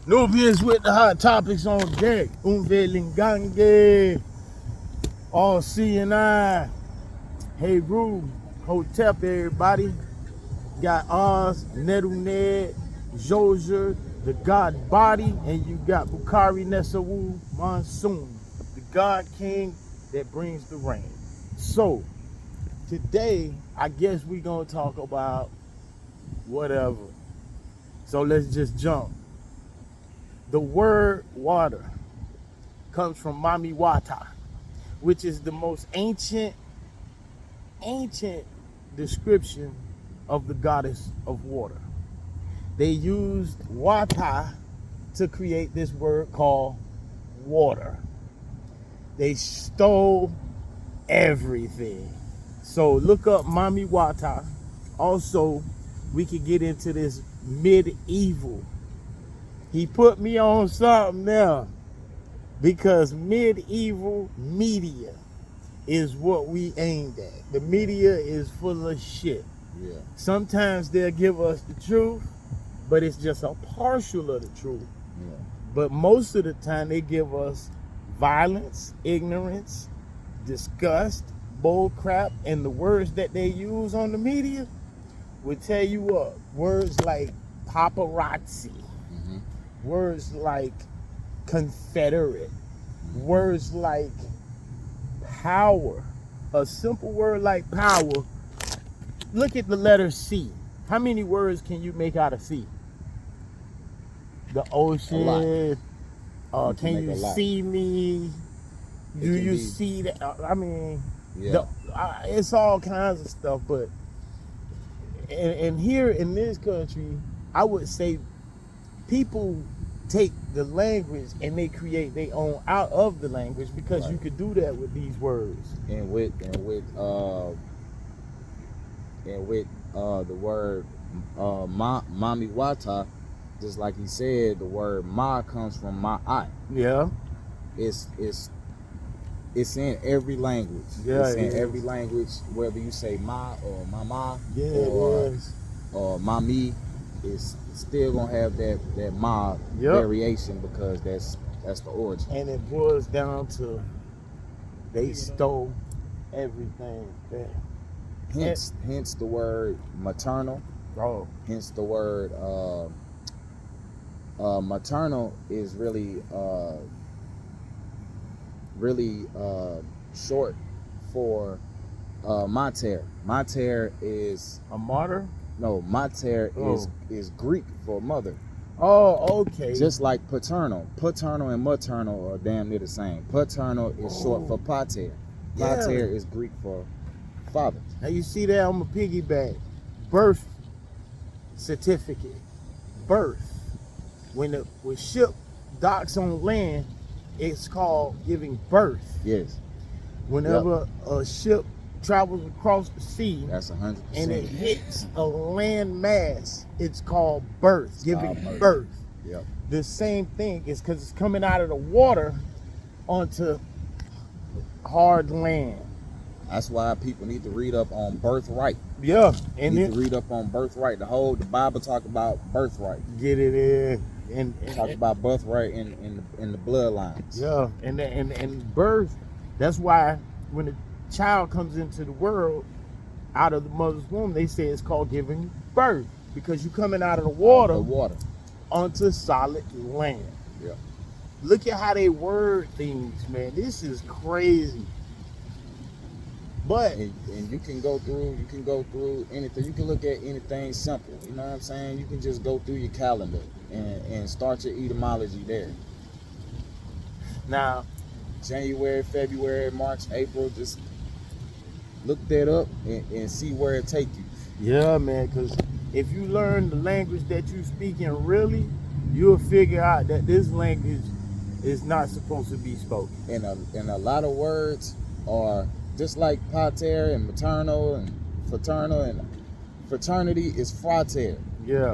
Nubians with the hot topics on deck. Umvelingange. All C&I. Hey, Rue. Hotep, everybody. Got Oz, Neduned, Jojer, the God Body, and you got Bukari Nesawu Monsoon, the God King that brings the rain. So, today, I guess we're going to talk about whatever. So, let's just jump. The word water comes from Mami Wata, which is the most ancient description of the goddess of water. They used Wata to create this word called water. They stole everything. So look up Mami Wata. Also, we could get into this medieval. He put me on something now because medieval media is what we aimed at. The media is full of shit. Yeah. Sometimes they'll give us the truth, but it's just a partial of the truth. Yeah. But most of the time they give us violence, ignorance, disgust, bull crap, and the words that they use on the media will tell you what. Words like paparazzi, words like Confederate, words like power. A simple word like power. Look at the letter C. How many words can you make out of C? The ocean. Can you see me? Do you see that? I mean, yeah. It's all kinds of stuff. But and here in this country, I would say people take the language and they create their own out of the language because Right. you could do that with these words. And with the word Mami Wata, just like he said, the word ma comes from ma'at. Yeah. It's in every language. Yeah, it's in it every is. language, whether you say ma or mama Yeah, or mami, it's still gonna have that ma variation because that's the origin. And it boils down to they stole everything there. Hence the word maternal. Oh. Hence the word maternal is really short for mater. Mater is A martyr? no, mater is Greek for mother. Oh, okay. Just like paternal. Paternal and maternal are damn near the same. Paternal is short for pater. Pater is Greek for father. Now you see that on my piggyback. Birth certificate. Birth. When ship docks on land, it's called giving birth. Yes. Whenever a ship travels across the sea, that's 100%. and it hits a land mass, it's called birth, giving birth. Yep. The same thing is because it's coming out of the water onto hard land. That's why people need to read up on birthright. Yeah, and need to read up on birthright. The Bible talk about birthright. Get it in, and talk about birthright in the bloodlines. Yeah, and birth. That's why when a child comes into the world out of the mother's womb, they say it's called giving birth because you're coming out of the water, onto solid land. Yeah. Look at how they word things, man. This is crazy. But and you can go through anything. You can look at anything simple. You know what I'm saying? You can just go through your calendar and start your etymology there. Now, January, February, March, April, just look that up and see where it take you. Yeah, man, because if you learn the language that you speaking really, you'll figure out that this language is not supposed to be spoken. And a lot of words are just like pater and maternal and fraternal, and fraternity is frater. Yeah.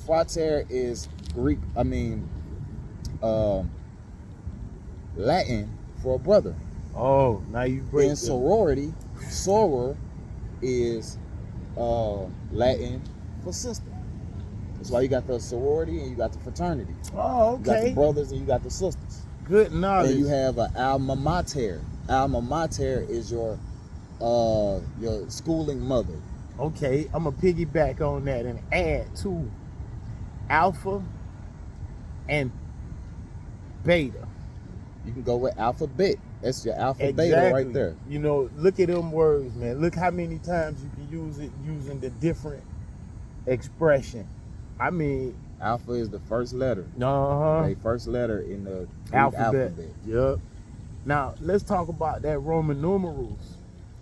Frater is Greek, Latin for brother. Oh, now you break. And sorority, soror is Latin for sister. That's why you got the sorority and you got the fraternity. Oh, You got the okay. brothers and you got the sisters. Good knowledge. And you have an alma mater. Alma mater is your schooling mother. Okay, I'm gonna piggyback on that and add to alpha and beta. You can go with alphabet. That's your alpha beta Exactly. right there. You know, look at them words, man. Look how many times you can use it using the different expression. I mean, Alpha is the first letter. uh-huh. The first letter in the Greek Alphabet. alphabet. Yep. Now let's talk about that Roman numerals.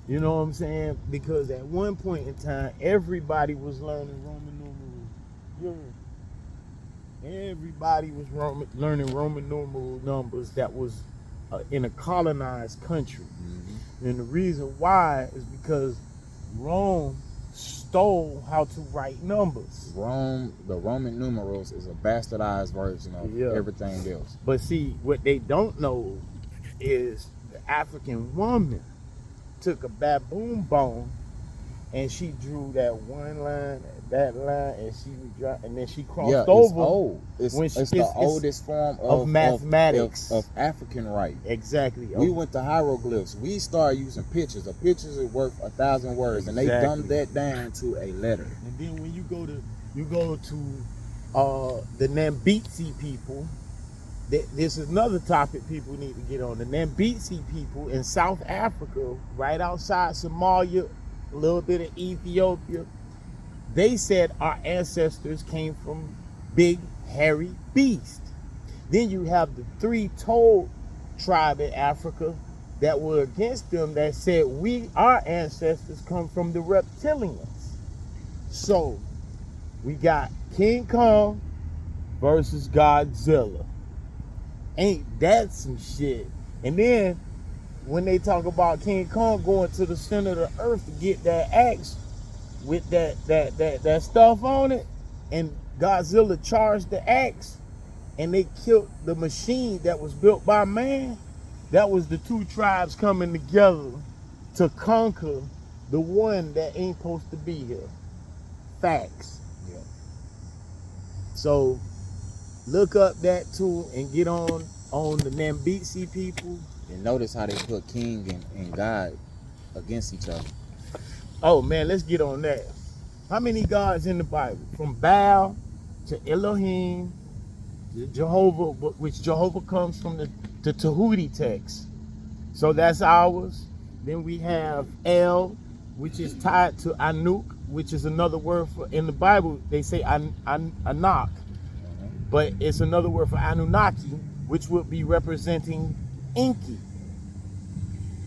You know what I'm saying? Because at one point in time, everybody was learning Roman numerals. Everybody was learning Roman numeral numbers that was in a colonized country. Mm-hmm. And the reason why is because Rome stole how to write numbers. The Roman numerals is a bastardized version of everything else. But see, what they don't know is the African woman took a baboon bone and she drew that one line, that line, and then she crossed over. It's old. It's the oldest form of mathematics of African writing. Exactly. We went to hieroglyphs. We started using pictures. A picture is worth 1,000 words, and they dumbed that down to a letter. And then when you go to the Nambitsi people. This is another topic people need to get on. The Nambitsi people in South Africa, right outside Somalia, a little bit of Ethiopia, they said our ancestors came from big, hairy beasts. Then you have the three-toed tribe in Africa that were against them that said our ancestors come from the reptilians. So we got King Kong versus Godzilla. Ain't that some shit? And then when they talk about King Kong going to the center of the earth to get that axe with that stuff on it, and Godzilla charged the axe and they killed the machine that was built by man, that was the two tribes coming together to conquer the one that ain't supposed to be here. Facts. Yeah. So look up that too and get on the Nambitsi people. And notice how they put king and God against each other. Oh man, let's get on that. How many gods in the Bible? From Baal to Elohim, to Jehovah, which Jehovah comes from the Tahuti text. So that's ours. Then we have El, which is tied to Anuk, which is another word for, in the Bible, they say Anak. But it's another word for Anunnaki, which would be representing Enki.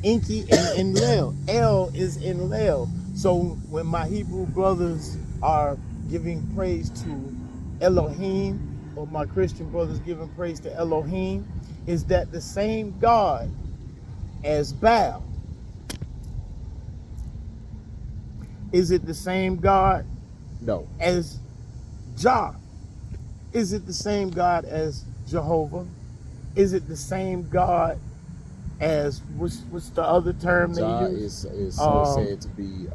Enki and Enlil. El is Enlil. So when my Hebrew brothers are giving praise to Elohim, or my Christian brothers giving praise to Elohim, is that the same God as Baal? Is it the same God? No. As Jah? Is it the same God as Jehovah? Is it the same God as what's the other term Jah they use? is said to be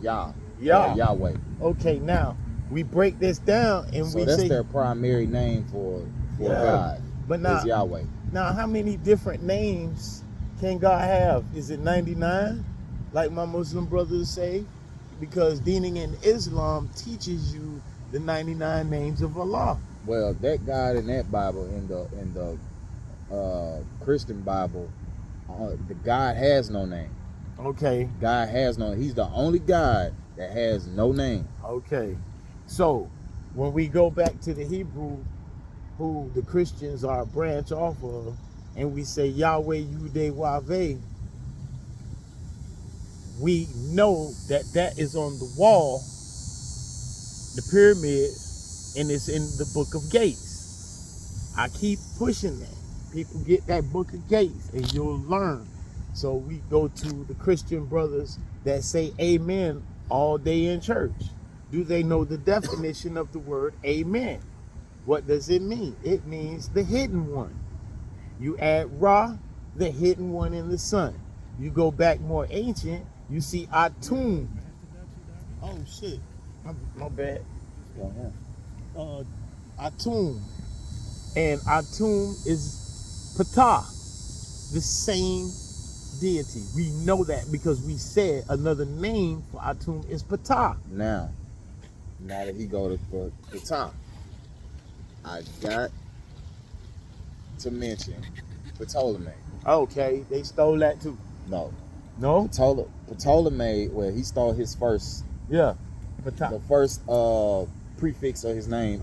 Yahweh. Okay, now we break this down and so we that's say their primary name for God. But now, is Yahweh. Now, how many different names can God have? Is it 99, like my Muslim brothers say? Because Deening in Islam teaches you the 99 names of Allah. Well, that God in that Bible, in the Christian Bible, the God has no name. Okay. God has no. He's the only God that has no name. Okay. So when we go back to the Hebrew, who the Christians are a branch off of, and we say Yahweh Yudeh-Waveh, we know that is on the wall, the pyramid, and it's in the Book of Gates. I keep pushing that. People get that Book of Gates and you'll learn. So we go to the Christian brothers that say amen all day in church. Do they know the definition of the word amen? What does it mean? It means the hidden one. You add Ra, the hidden one in the sun. You go back more ancient, you see Atum. Oh shit, my bad. Atum, and Atum is Ptah, the same deity. We know that because we said another name for Atum is Ptah. Now that he go to the top, I got to mention Ptolemy. Okay, they stole that too. No, No? Ptolemy. Well, he stole his first. Yeah, Ptah. The first prefix of his name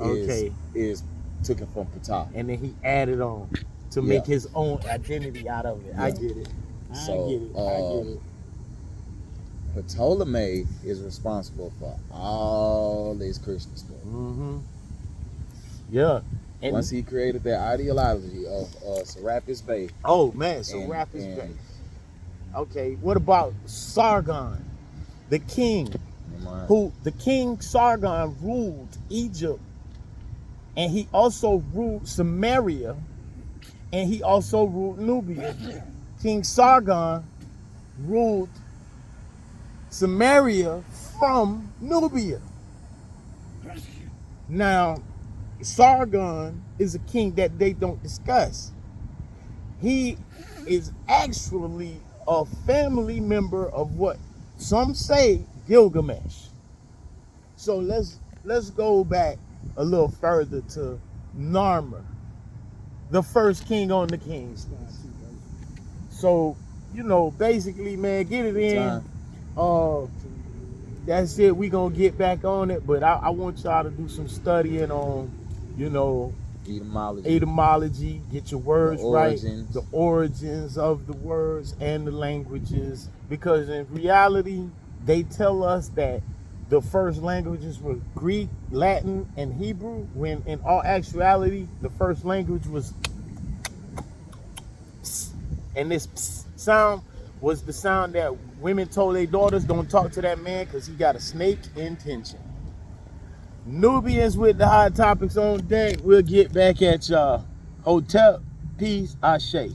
is taken from Ptah. And then he added on to make his own identity out of it. Yeah. I get it. I get it. Ptolemy is responsible for all this Christian stuff. Mm-hmm. Yeah. And once he created that ideology of Serapis Bey. Oh man, Serapis Bey. Okay, what about Sargon, the king? The king Sargon ruled Egypt, and he also ruled Samaria, and he also ruled Nubia. King Sargon ruled Samaria from Nubia. Now, Sargon is a king that they don't discuss. He is actually a family member of what some say Gilgamesh. So let's go back a little further to Narmer, the first king on the king's list. So, basically, man, get it in. That's it. We gonna get back on it, but I want y'all to do some studying on, etymology, get your words right, the origins of the words and the languages, because in reality, they tell us that the first languages were Greek, Latin, and Hebrew, when in all actuality, the first language was pss, and this pss sound was the sound that women told their daughters, don't talk to that man because he got a snake intention. Nubians with the hot topics on deck. We'll get back at y'all. Hotel, peace, ashe.